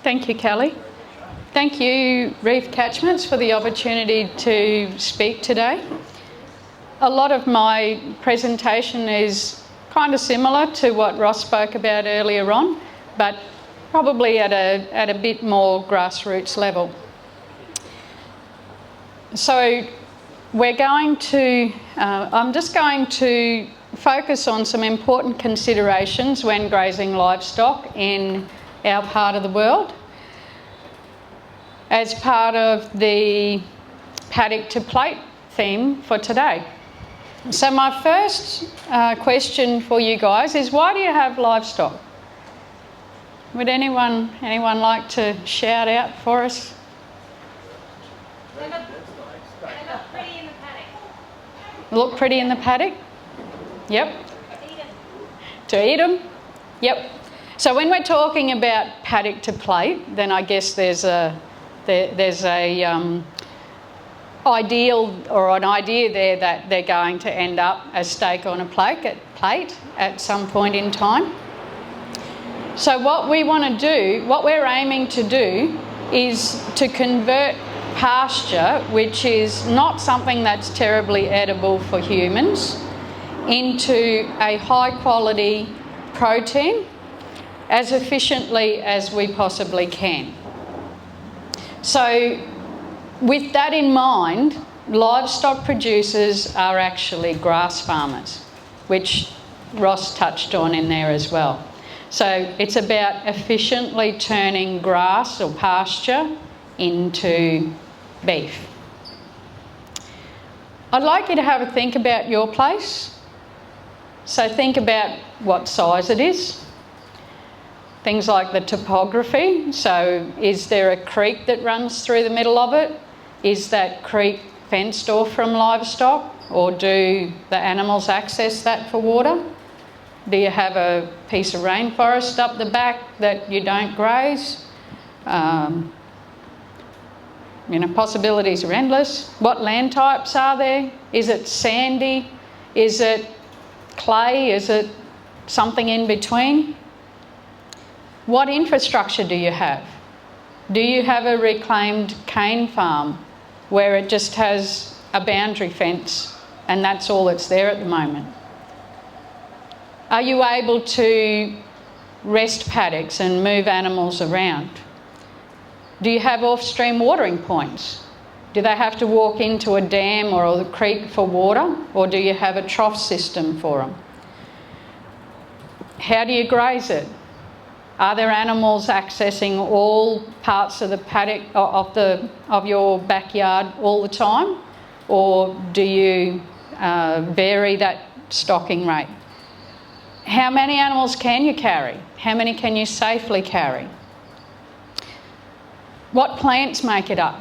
Thank you, Kelly. Thank you, Reef Catchments, for the opportunity to speak today. A lot of my presentation is kind of similar to what Ross spoke about earlier on, but probably at a bit more grassroots level. So we're going to, I'm just going to focus on some important considerations when grazing livestock in our part of the world as part of the paddock to plate theme for today. So my first question for you guys is, why do you have livestock? Would anyone like to shout out for us? They look pretty in the paddock. Look pretty in the paddock? Yep. Eat them. To eat them? Yep. So when we're talking about paddock to plate, then I guess there's a ideal or an idea there that they're going to end up as steak on a plate at some point in time. So what we want to do, what we're aiming to do, is to convert pasture, which is not something that's terribly edible for humans, into a high quality protein as efficiently as we possibly can. So with that in mind, livestock producers are actually grass farmers, which Ross touched on in there as well. So it's about efficiently turning grass or pasture into beef. I'd like you to have a think about your place. So think about what size it is. Things like the topography. So is there a creek that runs through the middle of it? Is that creek fenced off from livestock, or do the animals access that for water? Do you have a piece of rainforest up the back that you don't graze? Possibilities are endless. What land types are there? Is it sandy? Is it clay? Is it something in between? What infrastructure do you have? Do you have a reclaimed cane farm where it just has a boundary fence and that's all that's there at the moment? Are you able to rest paddocks and move animals around? Do you have off-stream watering points? Do they have to walk into a dam or a creek for water, or do you have a trough system for them? How do you graze it? Are there animals accessing all parts of the paddock of your backyard all the time, or do you vary that stocking rate? How many animals can you carry? How many can you safely carry? What plants make it up?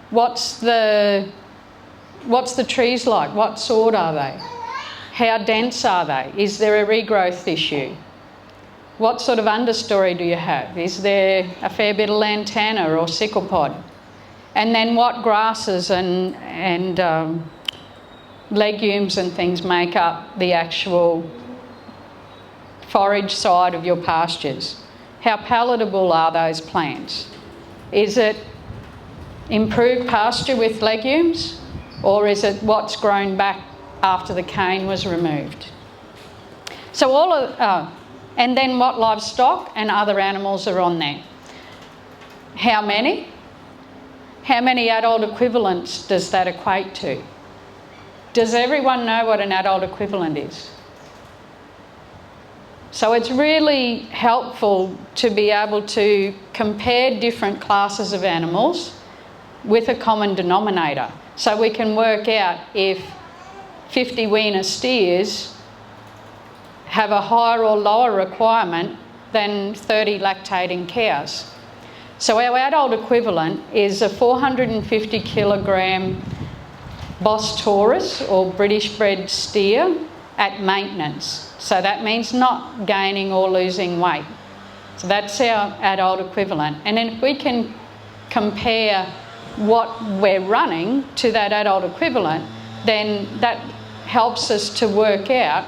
What's the trees like? What sort are they? How dense are they? Is there a regrowth issue? What sort of understory do you have? Is there a fair bit of lantana or sickle pod? And then what grasses and legumes and things make up the actual forage side of your pastures? How palatable are those plants? Is it improved pasture with legumes, or is it what's grown back after the cane was removed? So and then what livestock and other animals are on there? How many? How many adult equivalents does that equate to? Does everyone know what an adult equivalent is? So it's really helpful to be able to compare different classes of animals with a common denominator. So we can work out if 50 weaner steers have a higher or lower requirement than 30 lactating cows. So our adult equivalent is a 450 kilogram Bos Taurus or British bred steer at maintenance. So that means not gaining or losing weight. So that's our adult equivalent. And then if we can compare what we're running to that adult equivalent, then that helps us to work out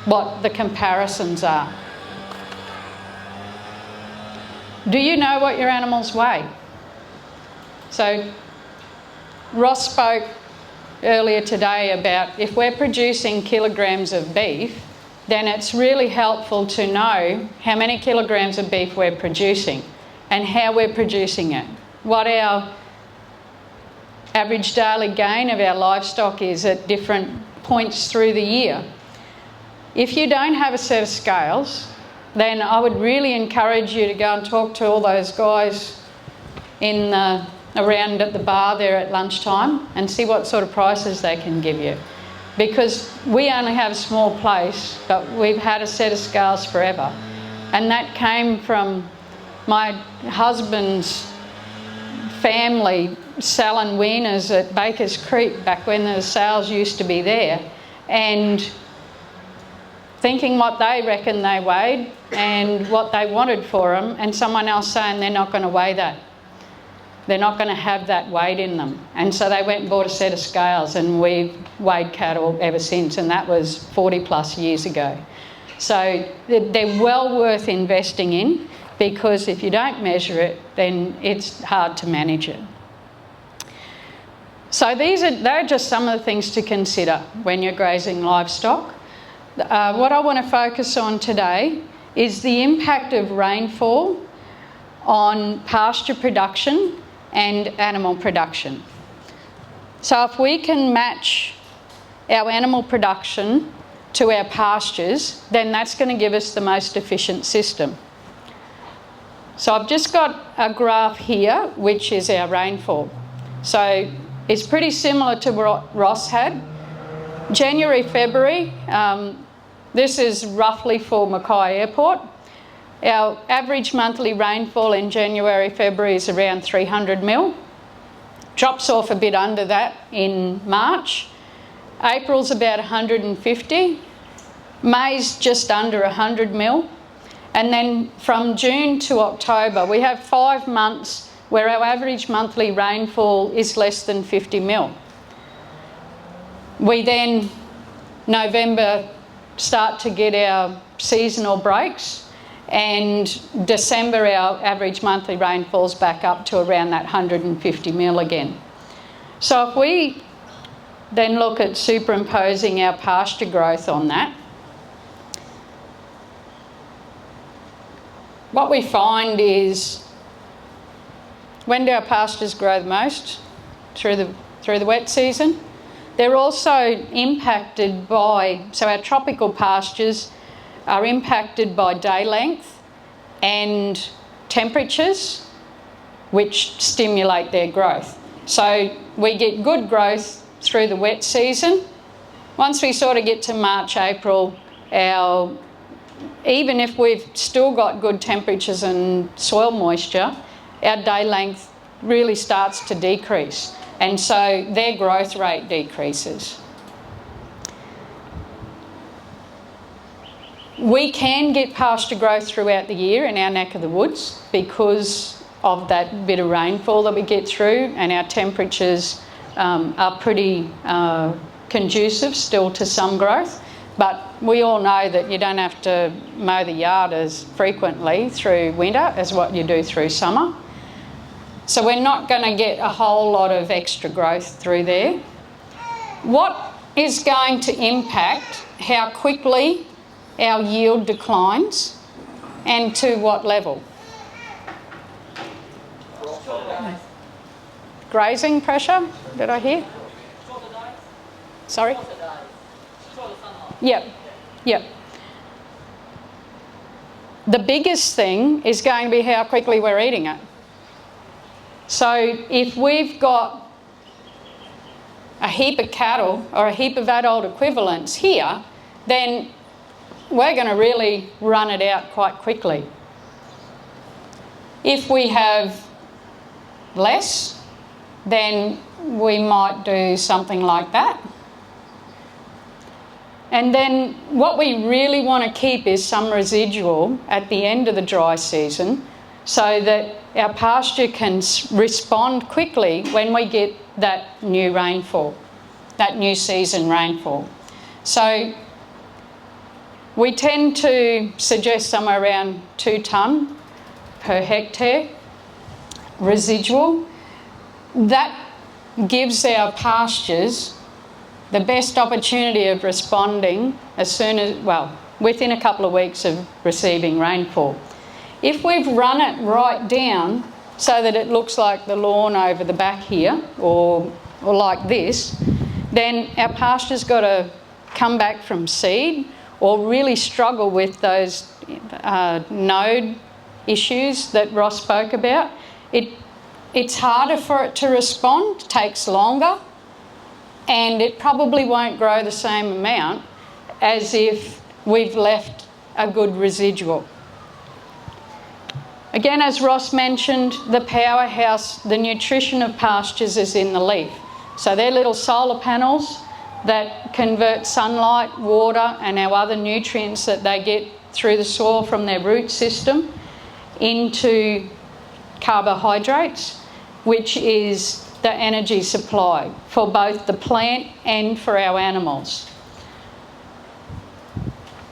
what the comparisons are. Do you know what your animals weigh? So Ross spoke earlier today about if we're producing kilograms of beef, then it's really helpful to know how many kilograms of beef we're producing and how we're producing it, what our average daily gain of our livestock is at different points through the year. If you don't have a set of scales, then I would really encourage you to go and talk to all those guys around at the bar there at lunchtime and see what sort of prices they can give you. Because we only have a small place, but we've had a set of scales forever. And that came from my husband's family selling weaners at Baker's Creek back when the sales used to be there, and thinking what they reckoned they weighed and what they wanted for them, and someone else saying they're not going to weigh that. They're not going to have that weight in them. And so they went and bought a set of scales, and we've weighed cattle ever since, and that was 40 plus years ago. So they're well worth investing in, because if you don't measure it, then it's hard to manage it. So they're just some of the things to consider when you're grazing livestock. What I want to focus on today is the impact of rainfall on pasture production and animal production. So if we can match our animal production to our pastures, then that's going to give us the most efficient system. So I've just got a graph here, which is our rainfall. So it's pretty similar to what Ross had. January, February, this is roughly for Mackay Airport. Our average monthly rainfall in January, February is around 300 mil. Drops off a bit under that in March. April's about 150. May's just under 100 mil. And then from June to October, we have 5 months where our average monthly rainfall is less than 50 mil. We then, November, start to get our seasonal breaks, and December our average monthly rainfall's back up to around that 150 mil again. So if we then look at superimposing our pasture growth on that, what we find is, when do our pastures grow the most? Through the wet season. They're also impacted by, so our tropical pastures are impacted by day length and temperatures, which stimulate their growth. So we get good growth through the wet season. Once we sort of get to March, April, even if we've still got good temperatures and soil moisture, our day length really starts to decrease, and so their growth rate decreases. We can get pasture growth throughout the year in our neck of the woods because of that bit of rainfall that we get through, and our temperatures are pretty conducive still to some growth. But we all know that you don't have to mow the yard as frequently through winter as what you do through summer. So we're not going to get a whole lot of extra growth through there. What is going to impact how quickly our yield declines and to what level? Grazing pressure, did I hear? Sorry? Yep. The biggest thing is going to be how quickly we're eating it. So if we've got a heap of cattle or a heap of adult equivalents here, then we're going to really run it out quite quickly. If we have less, then we might do something like that. And then what we really want to keep is some residual at the end of the dry season, so that our pasture can respond quickly when we get that new rainfall, that new season rainfall. So we tend to suggest somewhere around 2 tonne per hectare residual. That gives our pastures the best opportunity of responding as soon as, well, within a couple of weeks of receiving rainfall. If we've run it right down so that it looks like the lawn over the back here, or like this, then our pasture's got to come back from seed or really struggle with those node issues that Ross spoke about. It's harder for it to respond, takes longer, and it probably won't grow the same amount as if we've left a good residual. Again, as Ross mentioned, the powerhouse, the nutrition of pastures is in the leaf. So they're little solar panels that convert sunlight, water and our other nutrients that they get through the soil from their root system into carbohydrates, which is the energy supply for both the plant and for our animals.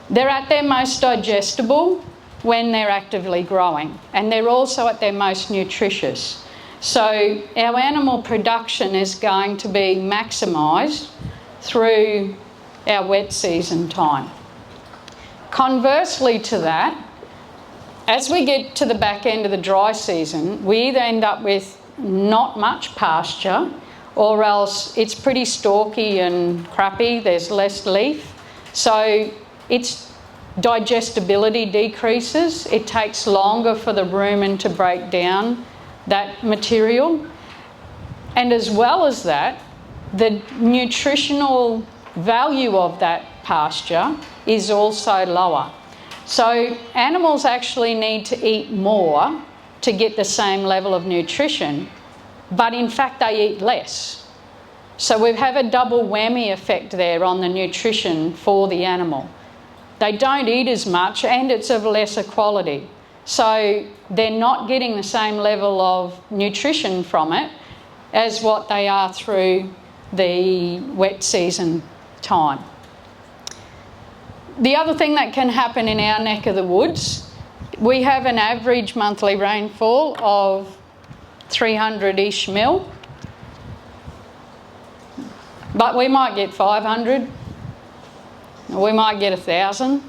They're at their most digestible when they're actively growing, and they're also at their most nutritious. So our animal production is going to be maximised through our wet season time. Conversely to that, as we get to the back end of the dry season, we either end up with not much pasture, or else it's pretty stalky and crappy, there's less leaf. So its digestibility decreases. It takes longer for the rumen to break down that material. And as well as that, the nutritional value of that pasture is also lower. So animals actually need to eat more to get the same level of nutrition, but in fact they eat less. So we have a double whammy effect there on the nutrition for the animal. They don't eat as much and it's of lesser quality. So they're not getting the same level of nutrition from it as what they are through the wet season time. The other thing that can happen in our neck of the woods, we have an average monthly rainfall of 300-ish mil, but we might get 500, or we might get 1,000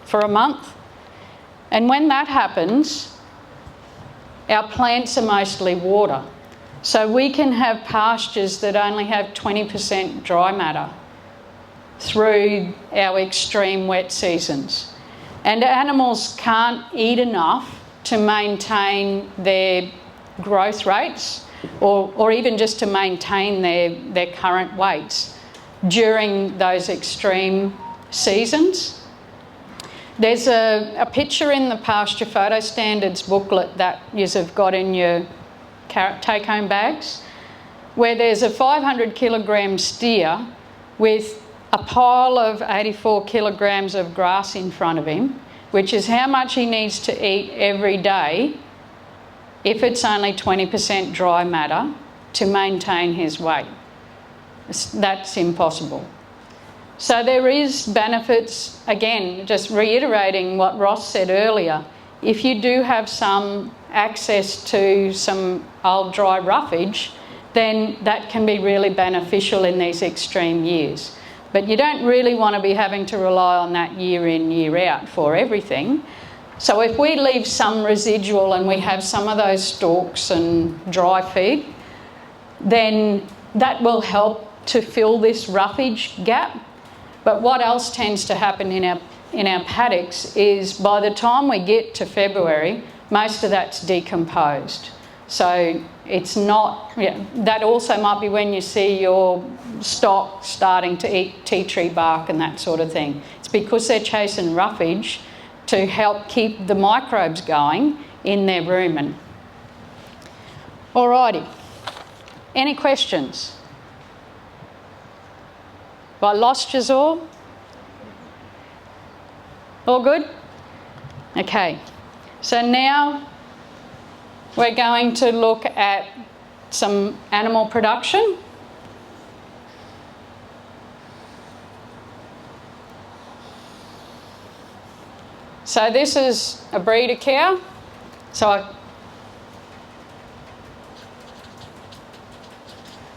for a month. And when that happens, our plants are mostly water. So we can have pastures that only have 20% dry matter through our extreme wet seasons. And animals can't eat enough to maintain their growth rates or even just to maintain their current weights during those extreme seasons. There's a picture in the Pasture Photo Standards booklet that you have got in your take-home bags, where there's a 500 kilogram steer with a pile of 84 kilograms of grass in front of him, which is how much he needs to eat every day if it's only 20% dry matter to maintain his weight. That's impossible. So there is benefits, again, just reiterating what Ross said earlier. If you do have some access to some old dry roughage, then that can be really beneficial in these extreme years. But you don't really want to be having to rely on that year in, year out for everything. So if we leave some residual and we have some of those stalks and dry feed, then that will help to fill this roughage gap. But what else tends to happen in our paddocks is by the time we get to February, most of that's decomposed. So it's not, that also might be when you see your stock starting to eat tea tree bark and that sort of thing. It's because they're chasing roughage to help keep the microbes going in their rumen. Alrighty, any questions? Have I lost yous all? All good? Okay, so now we're going to look at some animal production. So this is a breeder cow.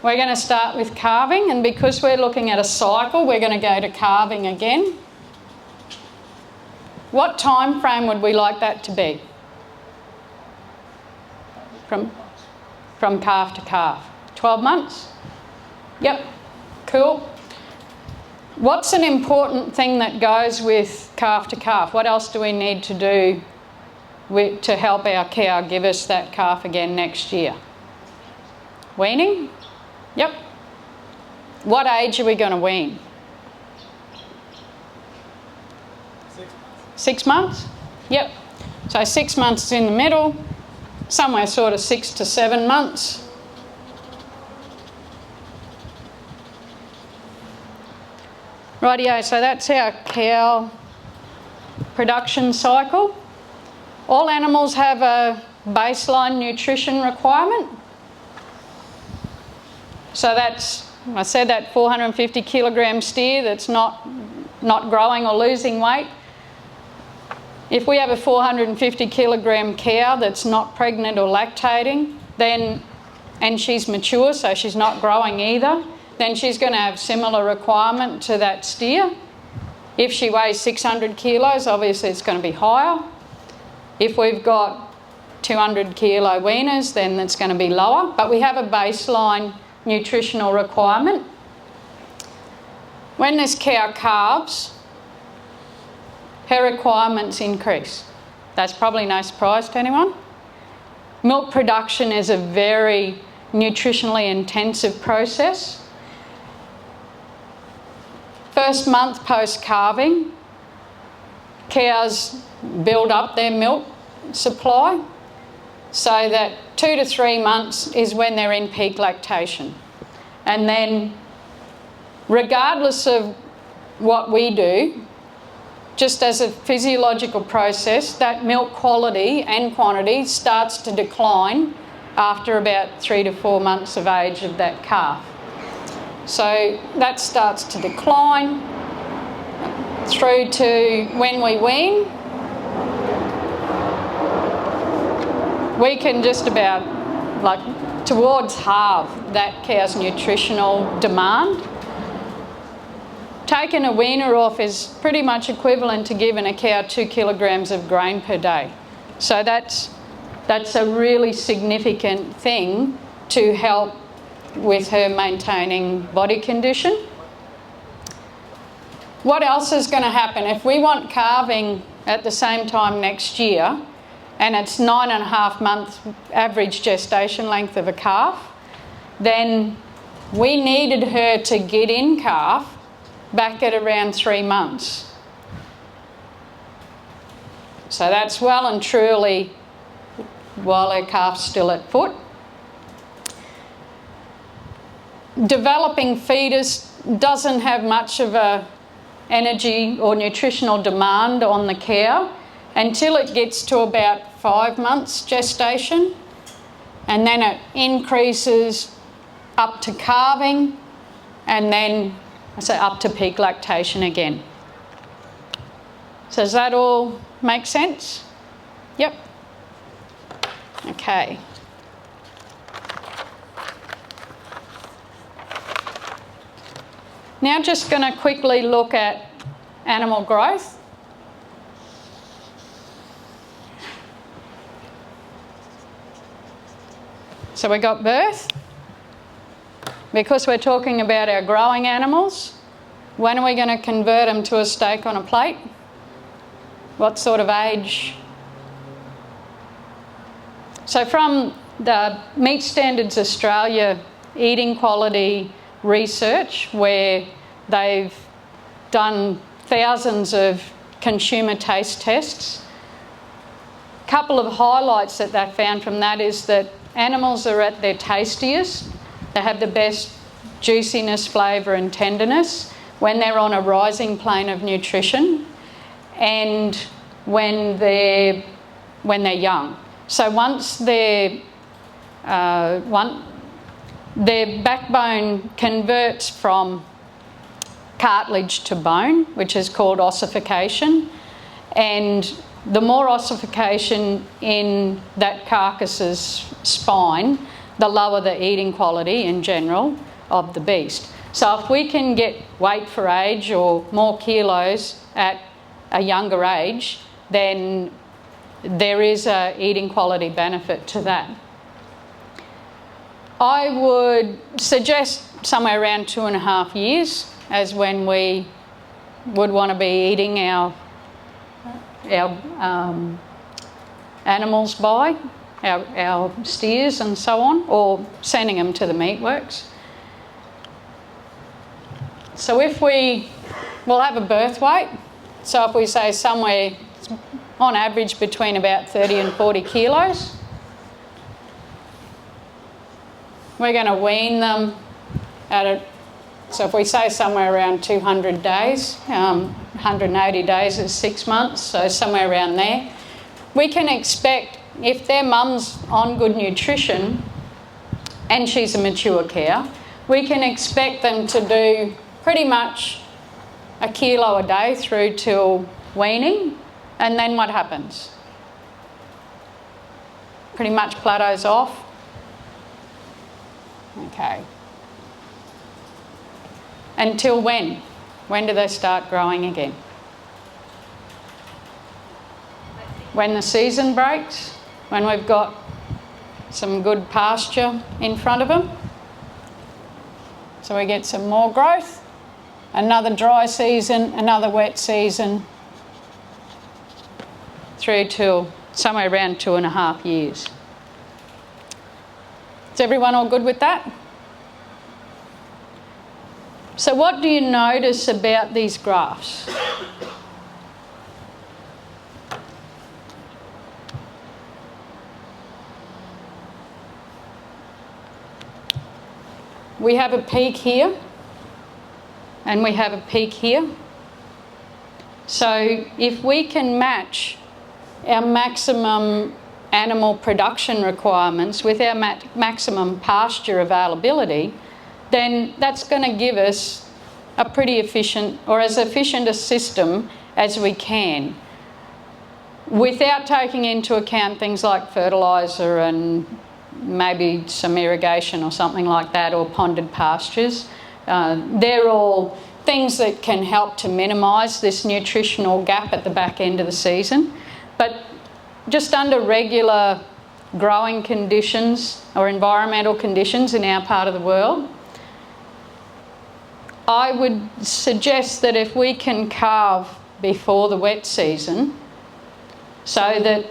We're going to start with calving, and because we're looking at a cycle, we're going to go to calving again. What time frame would we like that to be? From calf to calf. 12 months? Yep, cool. What's an important thing that goes with calf to calf? What else do we need to do to help our cow give us that calf again next year? Weaning? Yep. What age are we going to wean? 6 months? Yep. So 6 months is in the middle, somewhere sort of 6 to 7 months. Rightio, so that's our cow production cycle. All animals have a baseline nutrition requirement. So that's, I said, that 450 kilogram steer that's not growing or losing weight. If we have a 450 kilogram cow that's not pregnant or lactating, then, and she's mature, so she's not growing either, then she's going to have similar requirement to that steer. If she weighs 600 kilos, obviously it's going to be higher. If we've got 200 kilo weaners, then it's going to be lower. But we have a baseline nutritional requirement. When this cow calves, her requirements increase. That's probably no surprise to anyone. Milk production is a very nutritionally intensive process. First month post-calving, cows build up their milk supply so that 2 to 3 months is when they're in peak lactation. And then, regardless of what we do, just as a physiological process, that milk quality and quantity starts to decline after about 3 to 4 months of age of that calf. So that starts to decline through to when we wean. We can just about, like, towards halve that cow's nutritional demand. Taking a weaner off is pretty much equivalent to giving a cow 2 kilograms of grain per day. So that's a really significant thing to help with her maintaining body condition. What else is going to happen? If we want calving at the same time next year, and it's 9.5 months average gestation length of a calf, then we needed her to get in calf back at around 3 months. So that's well and truly while her calf's still at foot. Developing fetus doesn't have much of a energy or nutritional demand on the cow until it gets to about 5 months gestation, and then it increases up to calving, and then up to peak lactation again. So does that all make sense? Yep. Okay. Now just going to quickly look at animal growth. So we got birth. Because we're talking about our growing animals, when are we going to convert them to a steak on a plate? What sort of age? So from the Meat Standards Australia eating quality research, where they've done thousands of consumer taste tests, a couple of highlights that they found from that is that animals are at their tastiest. They have the best juiciness, flavour and tenderness when they're on a rising plane of nutrition and when they're young. So once their backbone converts from cartilage to bone, which is called ossification, and the more ossification in that carcass's spine, the lower the eating quality in general of the beast. So if we can get weight for age or more kilos at a younger age, then there is a eating quality benefit to that. I would suggest somewhere around 2.5 years as when we would want to be eating our animals by, our steers and so on, or sending them to the meatworks. So if we'll have a birth weight, so if we say somewhere on average between about 30 and 40 kilos, we're going to wean them so if we say somewhere around 200 days, 180 days is 6 months, so somewhere around there, we can expect, if their mum's on good nutrition and she's a mature cow, we can expect them to do pretty much 1 kilo a day through till weaning. And then what happens? Pretty much plateaus off. Okay. Until when? When do they start growing again? When the season breaks, when we've got some good pasture in front of them. So we get some more growth. Another dry season, another wet season, through till somewhere around 2.5 years. Is everyone all good with that? So what do you notice about these graphs? We have a peak here and we have a peak here. So if we can match our maximum animal production requirements with our maximum pasture availability, then that's going to give us a pretty efficient, or as efficient a system as we can, without taking into account things like fertiliser and maybe some irrigation or something like that, or ponded pastures. They're all things that can help to minimise this nutritional gap at the back end of the season. But just under regular growing conditions or environmental conditions in our part of the world, I would suggest that if we can calve before the wet season, so that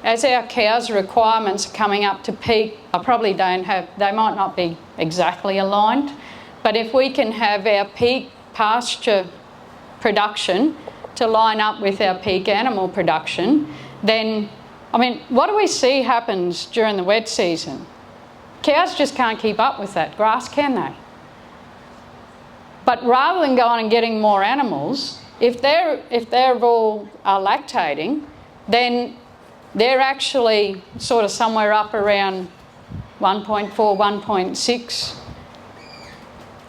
as our cows' requirements are coming up to peak, they might not be exactly aligned, but if we can have our peak pasture production to line up with our peak animal production, then, I mean, what do we see happens during the wet season? Cows just can't keep up with that grass, can they? But rather than going and getting more animals, if they're all lactating, then they're actually sort of somewhere up around 1.4, 1.6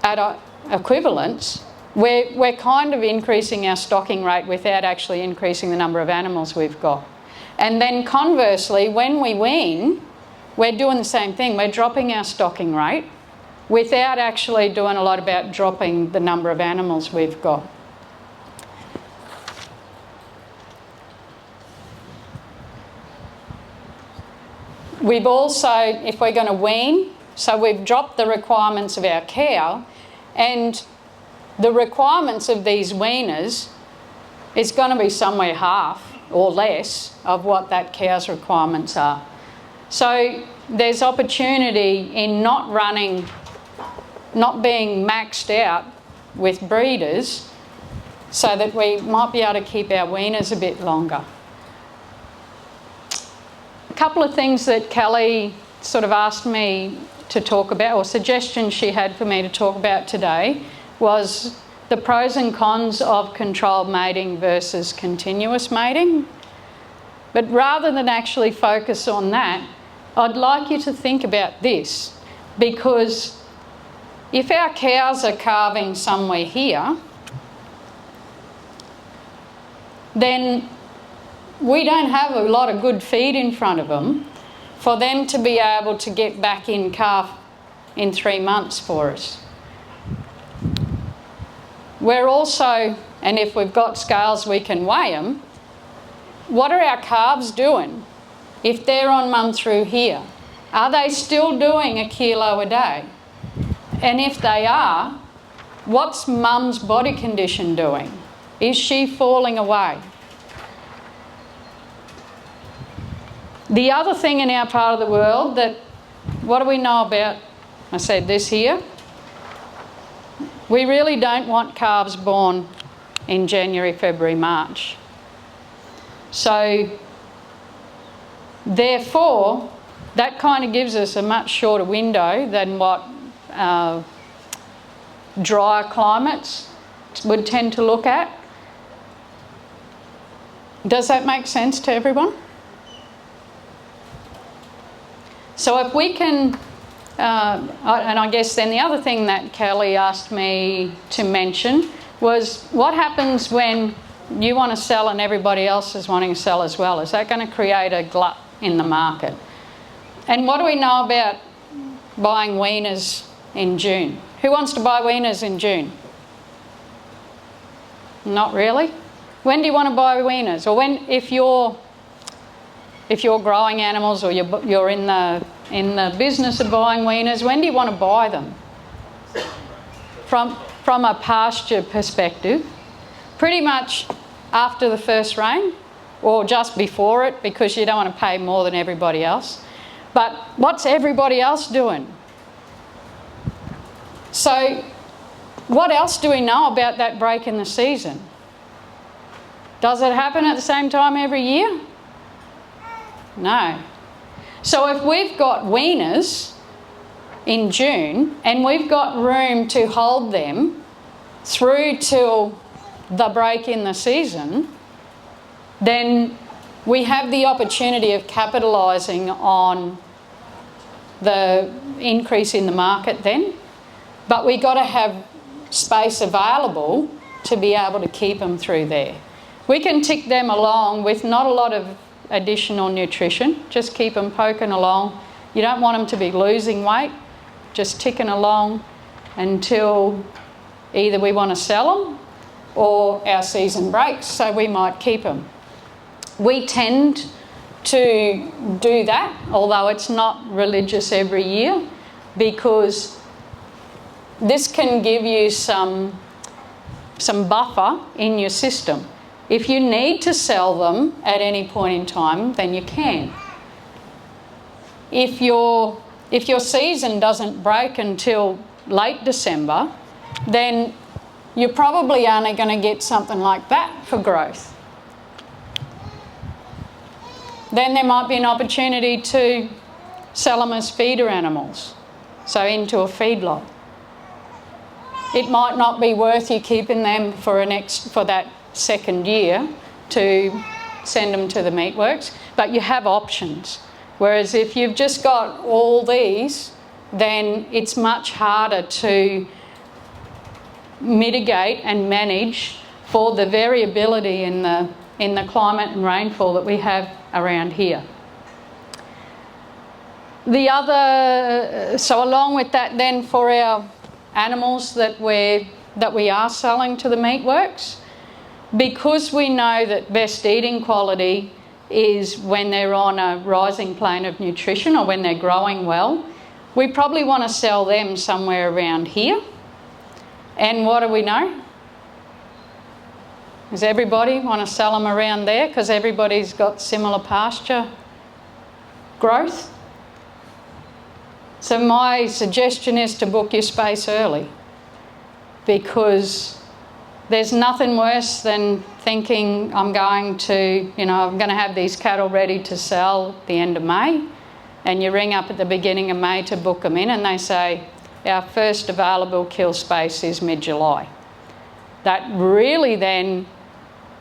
at equivalents. We're kind of increasing our stocking rate without actually increasing the number of animals we've got. And then conversely, when we wean, we're doing the same thing. We're dropping our stocking rate without actually doing a lot about dropping the number of animals we've got. We've also, if we're going to wean, so we've dropped the requirements of our cow, and the requirements of these weaners is going to be somewhere half or less of what that cow's requirements are. So there's opportunity in not being maxed out with breeders, so that we might be able to keep our weaners a bit longer. A couple of things that Kelly sort of asked me to talk about, or suggestions she had for me to talk about today, was the pros and cons of controlled mating versus continuous mating. But rather than actually focus on that, I'd like you to think about this, because if our cows are calving somewhere here, then we don't have a lot of good feed in front of them for them to be able to get back in calf in 3 months for us. We're also, and if we've got scales we can weigh them, what are our calves doing? If they're on mum through here, are they still doing 1 kilo a day? And if they are, what's mum's body condition doing? Is she falling away? The other thing in our part of the world that, what do we know about, I said this here, we really don't want calves born in January, February, March. So, therefore, that kind of gives us a much shorter window than what drier climates would tend to look at. Does that make sense to everyone? So if we can, and I guess then the other thing that Kelly asked me to mention was what happens when you want to sell and everybody else is wanting to sell as well? Is that going to create a glut in the market? And what do we know about buying weaners in June? Who wants to buy weaners in June? Not really. When do you want to buy weaners? Or when, if you're growing animals or you're in the business of buying weaners, when do you want to buy them? From a pasture perspective, pretty much after the first rain or just before it, because you don't want to pay more than everybody else. But what's everybody else doing? So what else do we know about that break in the season? Does it happen at the same time every year? No. So if we've got weaners in June and we've got room to hold them through till the break in the season, then we have the opportunity of capitalising on the increase in the market then. But we've got to have space available to be able to keep them through there. We can tick them along with not a lot of additional nutrition, just keep them poking along. You don't want them to be losing weight, just ticking along until either we want to sell them or our season breaks, so we might keep them. We tend to do that, although it's not religious every year, because this can give you some buffer in your system. If you need to sell them at any point in time, then you can. If your season doesn't break until late December, then you're probably only going to get something like that for growth. Then there might be an opportunity to sell them as feeder animals, so into a feedlot. It might not be worth you keeping them for that second year to send them to the meatworks, but you have options. Whereas if you've just got all these, then it's much harder to mitigate and manage for the variability in the climate and rainfall that we have around here. So along with that then, for our animals that we are selling to the meatworks, because we know that best eating quality is when they're on a rising plane of nutrition or when they're growing well, we probably want to sell them somewhere around here. And what do we know? Does everybody want to sell them around there because everybody's got similar pasture growth? So my suggestion is to book your space early, because there's nothing worse than thinking I'm going to have these cattle ready to sell at the end of May, and you ring up at the beginning of May to book them in and they say, our first available kill space is mid-July. That really then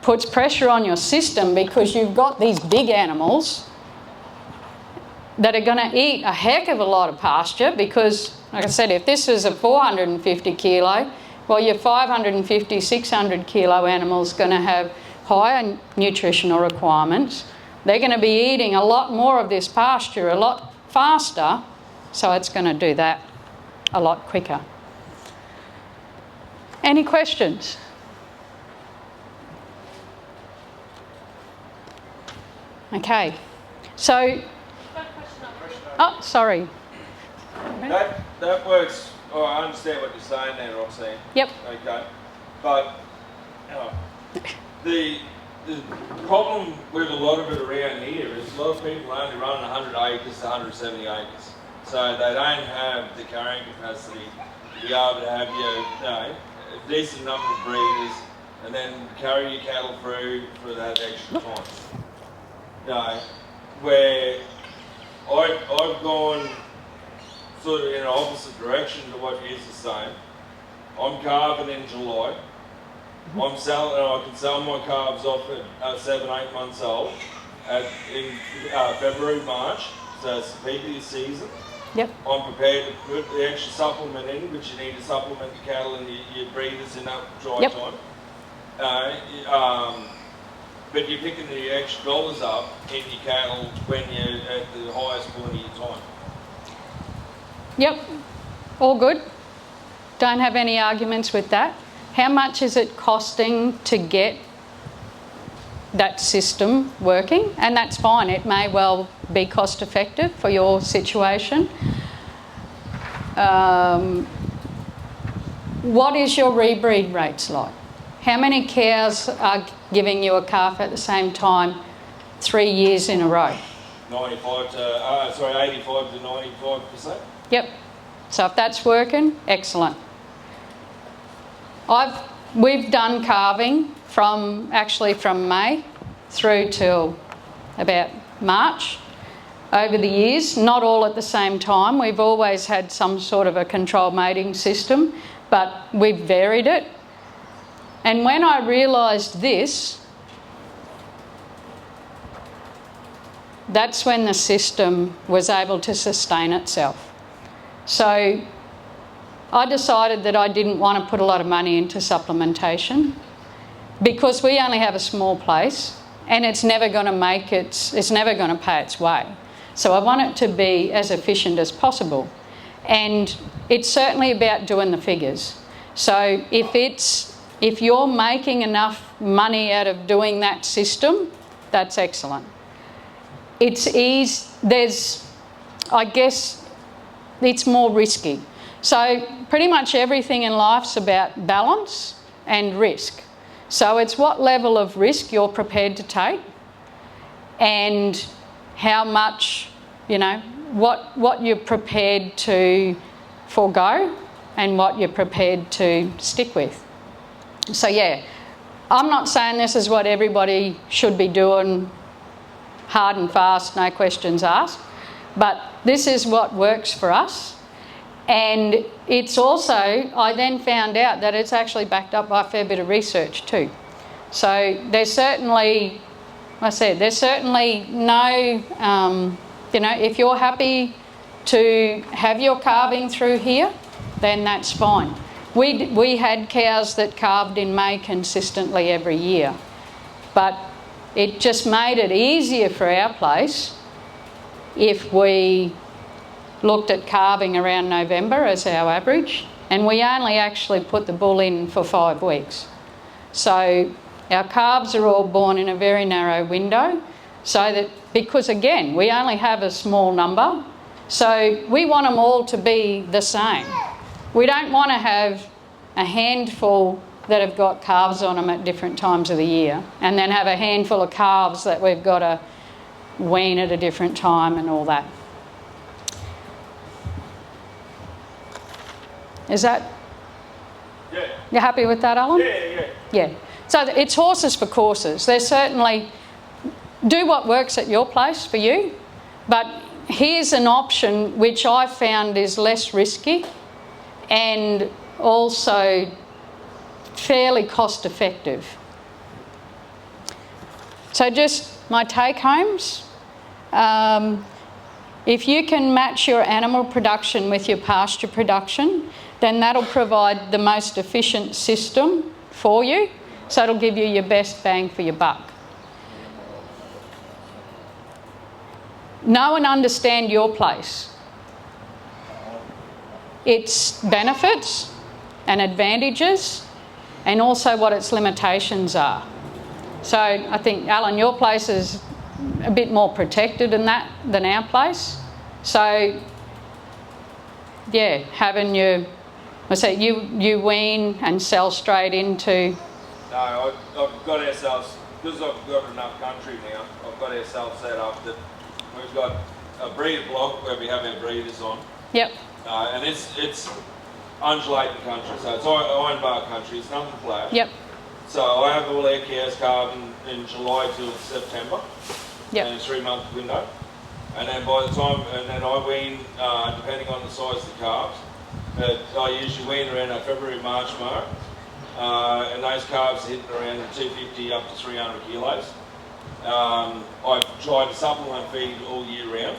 puts pressure on your system, because you've got these big animals that are going to eat a heck of a lot of pasture, because, like I said, if this is a 450 kilo, well, your 550, 600 kilo animal is going to have higher nutritional requirements. They're going to be eating a lot more of this pasture a lot faster, so it's going to do that a lot quicker. Any questions? Okay, so, oh, sorry. That works. Oh, I understand what you're saying there, Roxanne. Yep. Okay, but the problem with a lot of it around here is a lot of people only run 100 acres to 170 acres, so they don't have the carrying capacity to be able to have a decent number of breeders and then carry your cattle through for that extra time. Where I've gone sort of in an opposite direction to what you are saying. I'm calving in July. I'm selling, and I can sell my calves off at 7-8 months old in February, March. So it's the peak of the season. Yep. I'm prepared to put the extra supplement in, which you need to supplement the cattle and your breeders in that dry time. But you're picking the extra dollars up in your cattle when you're at the highest point of your time. Yep, all good. Don't have any arguments with that. How much is it costing to get that system working? And that's fine, it may well be cost effective for your situation. What is your rebreed rates like? How many cows are giving you a calf at the same time 3 years in a row? 85 to 85 to 95%. Yep. So if that's working, excellent. We've done calving from May through till about March over the years, not all at the same time. We've always had some sort of a controlled mating system, but we've varied it. And when I realised this, that's when the system was able to sustain itself. So I decided that I didn't want to put a lot of money into supplementation because we only have a small place and it's never going to it's never going to pay its way. So I want it to be as efficient as possible. And it's certainly about doing the figures. So if you're making enough money out of doing that system, that's excellent. It's I guess it's more risky. So pretty much everything in life's about balance and risk. So it's what level of risk you're prepared to take and how much, what you're prepared to forego and what you're prepared to stick with. So yeah, I'm not saying this is what everybody should be doing hard and fast, no questions asked, but this is what works for us. And it's also, I then found out that it's actually backed up by a fair bit of research too. So there's certainly, there's certainly no, if you're happy to have your calving through here, then that's fine. We had cows that calved in May consistently every year, but it just made it easier for our place if we looked at calving around November as our average, and we only actually put the bull in for 5 weeks. So our calves are all born in a very narrow window, so that, because again, we only have a small number, so we want them all to be the same. We don't want to have a handful that have got calves on them at different times of the year, and then have a handful of calves that we've got to wean at a different time and all that. Is that? Yeah. You're happy with that, Alan? Yeah. So it's horses for courses. There's certainly, do what works at your place for you, but here's an option which I found is less risky and also fairly cost effective. So just my take homes. If you can match your animal production with your pasture production, then that'll provide the most efficient system for you So it'll give you your best bang for your buck. Know and understand your place. Its benefits and advantages, and also what its limitations are. So I think, Alan, your place is a bit more protected in that than our place. So, yeah, having your, I say you wean and sell straight into. No, I've got ourselves, because I've got enough country now, I've got ourselves set up that we've got a breeder block where we have our breeders on. Yep. And it's undulating country, so it's iron bar country, it's nothing flat. Yep. So I have all our cows calved in July till September. Yep. In a 3-month window. And then by the time, and then I wean, depending on the size of the calves, but I usually wean around that February, March mark. And those calves are hitting around 250 up to 300 kilos. I've tried to supplement feed all year round.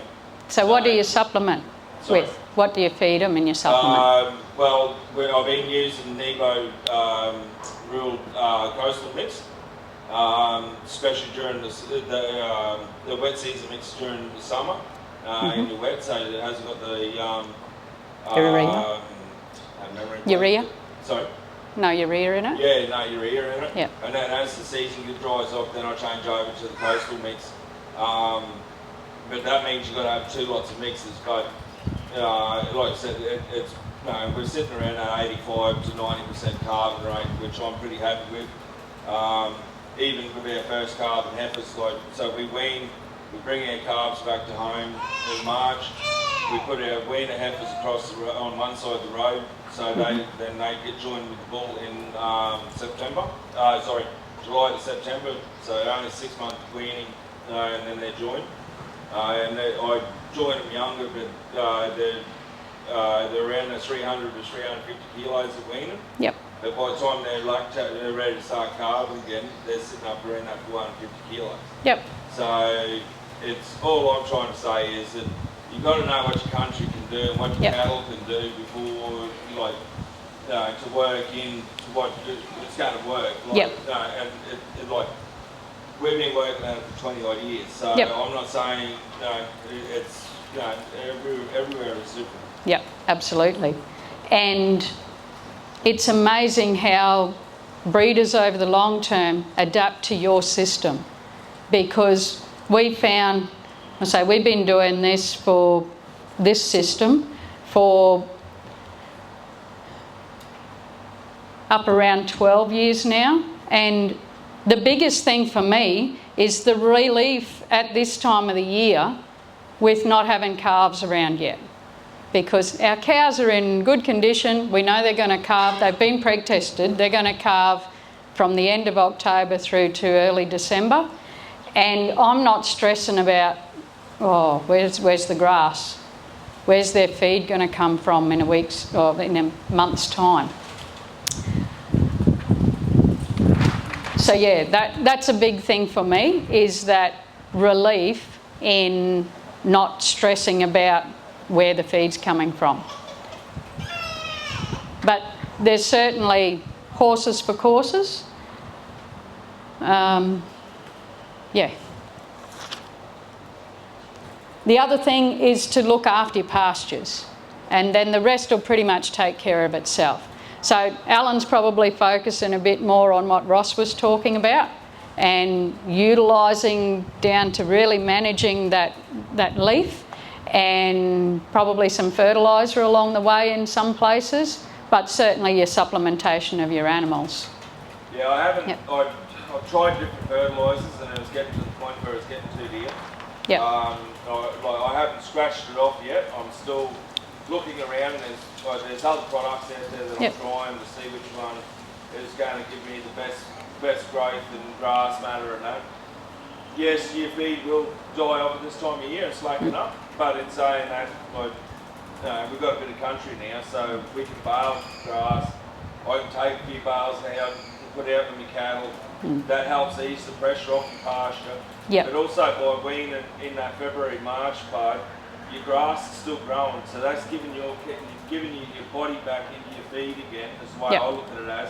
So what do you supplement with? What do you feed them in your supplement? Well, I've been using Nebo rural coastal mix, especially during the wet season mix during the summer in the wet, so it hasn't got the urea. Urea? Sorry. No urea in it? Yeah, no urea in it. Yep. And then as the season dries off, then I change over to the coastal mix. But that means you've got to have 2 lots of mixes. But like I said, it's we're sitting around that 85 to 90% carbon rate, which I'm pretty happy with. Even with our first calf and heifers, so we wean, we bring our calves back to home in March. We put our weaner heifers across on one side of the road, so then they get joined with the bull in July to September. So only 6-month weaning, and then they're joined. I join them younger, but they're around the 300 to 350 kilos of weaning. Yep. But by the time they're ready to start calving again, they're sitting up around that 450 kilos. Yep. So it's all I'm trying to say is that you've got to know what your country can do and what your cattle can do before, to work in to what it's going to work. And we've been working at it for 20 odd years, so I'm not saying it's everywhere is different. Yep, absolutely. And it's amazing how breeders over the long term adapt to your system, because we found, we've been doing this for this system for up around 12 years now, and the biggest thing for me is the relief at this time of the year with not having calves around yet. Because our cows are in good condition, we know they're going to calve, they've been preg tested, they're going to calve from the end of October through to early December, and I'm not stressing about, where's the grass? Where's their feed going to come from in a month's time? So yeah, that's a big thing for me, is that relief in not stressing about where the feed's coming from. But there's certainly horses for courses. Yeah. The other thing is to look after your pastures, and then the rest will pretty much take care of itself. So Alan's probably focusing a bit more on what Ross was talking about, and utilising down to really managing that leaf, and probably some fertiliser along the way in some places, but certainly your supplementation of your animals. Yeah, I haven't. Yep. I've tried different fertilisers, and it was getting to the point where it's getting too dear. Yep. I haven't scratched it off yet. I'm still looking around, and there's other products out there that I'm trying to see which one is going to give me the best growth and grass matter and that. Yes, your feed will die off at this time of year and slacken up, but it's saying that we've got a bit of country now, so we can bale grass. I can take a few bales out and put out with my cattle. That helps ease the pressure off the pasture. Yep. But also by weaning in that February, March part, your grass is still growing, so that's giving you your body back into your feed again. That's the way I look at it as.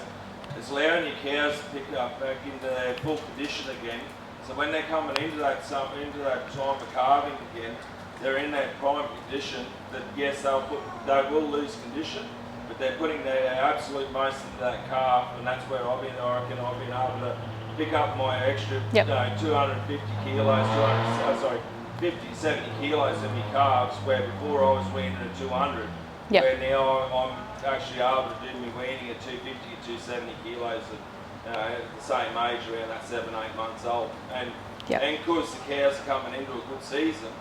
It's allowing your cows to pick up back into their full condition again. So when they're coming into that time of calving again, they're in that prime condition. That yes, they will lose condition, but they're putting their absolute most into that calf, and that's where I reckon I've been able to pick up my extra 250 kilos, 50, 70 kilos in my calves, where before I was weaning at 200. Yep. Where now I'm actually able to do my weaning at 250 to 270 kilos at the same age, around that 7-8 months old. And because the cows are coming into a good season,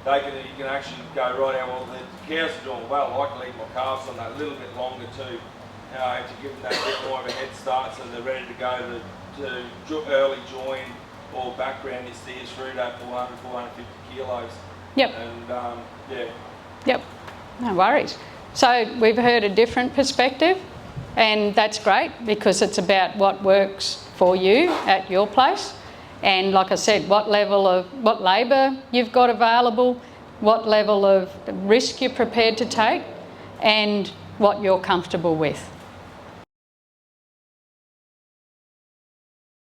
you can actually go, right, well, the cows are doing well, I can leave my calves on that a little bit longer too, to give them that bit more of a head start so they're ready to go to early join or background your steers through that 400, 450 kilos. Yep. And Yep, no worries. So we've heard a different perspective, and that's great because it's about what works for you at your place. And like I said, what labour you've got available, what level of risk you're prepared to take, and what you're comfortable with.